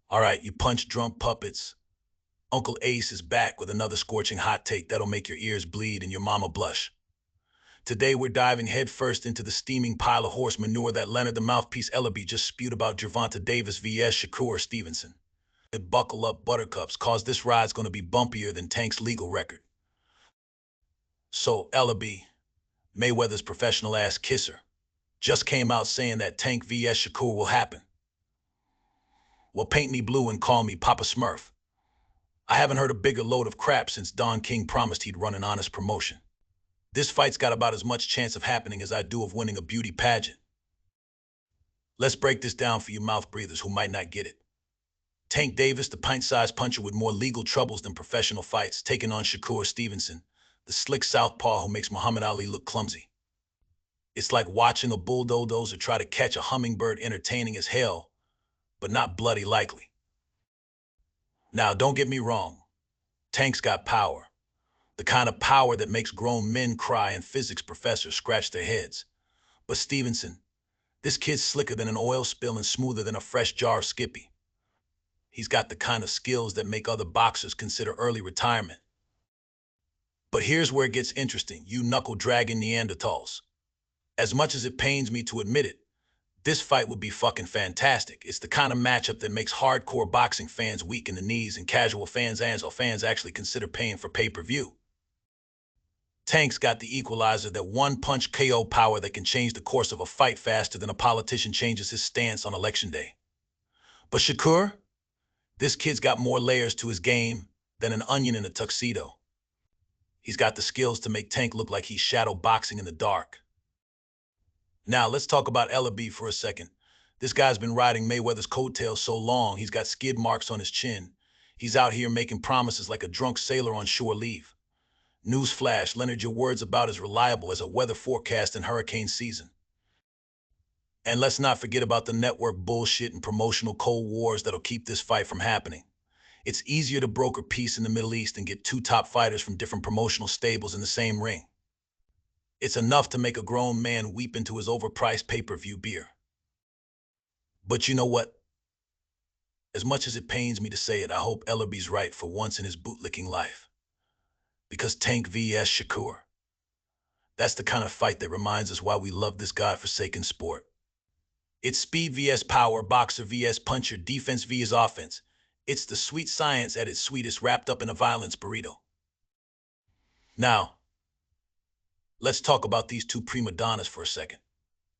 All right, you punch drunk puppets. Uncle Ace is back with another scorching hot take that'll make your ears bleed and your mama blush. Today we're diving headfirst into the steaming pile of horse manure that Leonard the Mouthpiece Ellerbe just spewed about Gervonta Davis vs. Shakur Stevenson. Buckle up, buttercups, cause this ride's gonna be bumpier than Tank's legal record. So, Ellerbe, Mayweather's professional ass kisser, just came out saying that Tank vs. Shakur will happen. Well, paint me blue and call me Papa Smurf. I haven't heard a bigger load of crap since Don King promised he'd run an honest promotion. This fight's got about as much chance of happening as I do of winning a beauty pageant. Let's break this down for you mouth breathers who might not get it. Tank Davis, the pint-sized puncher with more legal troubles than professional fights, taking on Shakur Stevenson, the slick southpaw who makes Muhammad Ali look clumsy. It's like watching a bulldozer try to catch a hummingbird, entertaining as hell, but not bloody likely. Now, don't get me wrong. Tank's got power. The kind of power that makes grown men cry and physics professors scratch their heads. But Stevenson, this kid's slicker than an oil spill and smoother than a fresh jar of Skippy. He's got the kind of skills that make other boxers consider early retirement. But here's where it gets interesting, you knuckle-dragging Neanderthals. As much as it pains me to admit it, this fight would be fucking fantastic. It's the kind of matchup that makes hardcore boxing fans weak in the knees and casual fans actually consider paying for pay-per-view. Tank's got the equalizer, that one-punch KO power that can change the course of a fight faster than a politician changes his stance on election day. But Shakur, this kid's got more layers to his game than an onion in a tuxedo. He's got the skills to make Tank look like he's shadow boxing in the dark. Now, let's talk about Ellerbe for a second. This guy's been riding Mayweather's coattails so long, he's got skid marks on his chin. He's out here making promises like a drunk sailor on shore leave. Newsflash, Leonard, your word's about as reliable as a weather forecast in hurricane season. And let's not forget about the network bullshit and promotional cold wars that'll keep this fight from happening. It's easier to broker peace in the Middle East and get two top fighters from different promotional stables in the same ring. It's enough to make a grown man weep into his overpriced pay-per-view beer. But you know what? As much as it pains me to say it, I hope Ellerbe's right for once in his bootlicking life. Because Tank vs. Shakur, that's the kind of fight that reminds us why we love this godforsaken sport. It's speed vs. power, boxer vs. puncher, defense vs. offense. It's the sweet science at its sweetest wrapped up in a violence burrito. Now, let's talk about these two prima donnas for a second.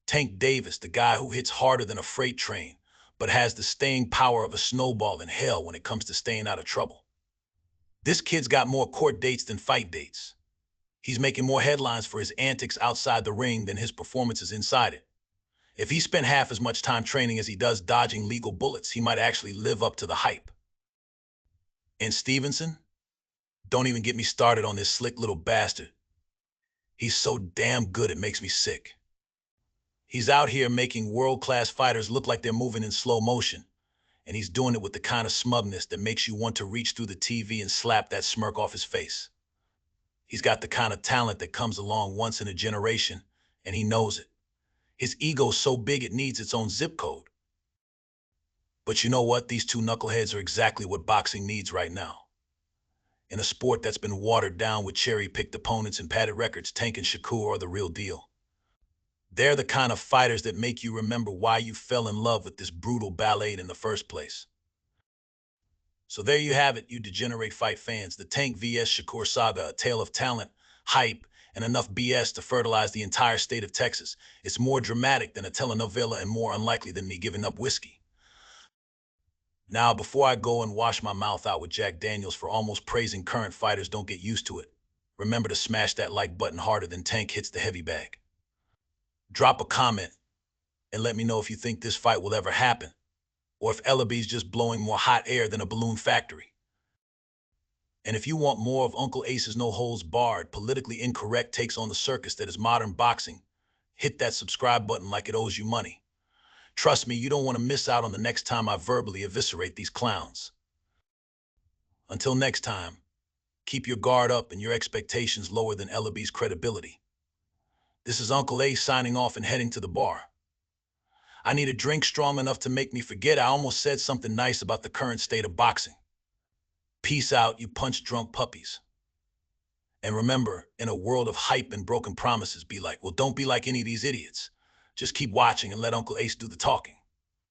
Tank Davis, the guy who hits harder than a freight train, but has the staying power of a snowball in hell when it comes to staying out of trouble. This kid's got more court dates than fight dates. He's making more headlines for his antics outside the ring than his performances inside it. If he spent half as much time training as he does dodging legal bullets, he might actually live up to the hype. And Stevenson? Don't even get me started on this slick little bastard. He's so damn good it makes me sick. He's out here making world-class fighters look like they're moving in slow motion, and he's doing it with the kind of smugness that makes you want to reach through the TV and slap that smirk off his face. He's got the kind of talent that comes along once in a generation, and he knows it. His ego's so big it needs its own zip code. But you know what? These two knuckleheads are exactly what boxing needs right now. In a sport that's been watered down with cherry-picked opponents and padded records, Tank and Shakur are the real deal. They're the kind of fighters that make you remember why you fell in love with this brutal ballet in the first place. So there you have it, you degenerate fight fans. The Tank vs. Shakur saga, a tale of talent, hype, and enough BS to fertilize the entire state of Texas. It's more dramatic than a telenovela and more unlikely than me giving up whiskey. Now, before I go and wash my mouth out with Jack Daniels for almost praising current fighters, don't get used to it. Remember to smash that like button harder than Tank hits the heavy bag. Drop a comment and let me know if you think this fight will ever happen, or if Ellerbe's just blowing more hot air than a balloon factory. And if you want more of Uncle Ace's no-holds-barred, politically incorrect takes on the circus that is modern boxing, hit that subscribe button like it owes you money. Trust me, you don't want to miss out on the next time I verbally eviscerate these clowns. Until next time, keep your guard up and your expectations lower than Ellerbe's credibility. This is Uncle Ace signing off and heading to the bar. I need a drink strong enough to make me forget I almost said something nice about the current state of boxing. Peace out, you punch-drunk puppies. And remember, in a world of hype and broken promises, be like, well, don't be like any of these idiots. Just keep watching and let Uncle Ace do the talking.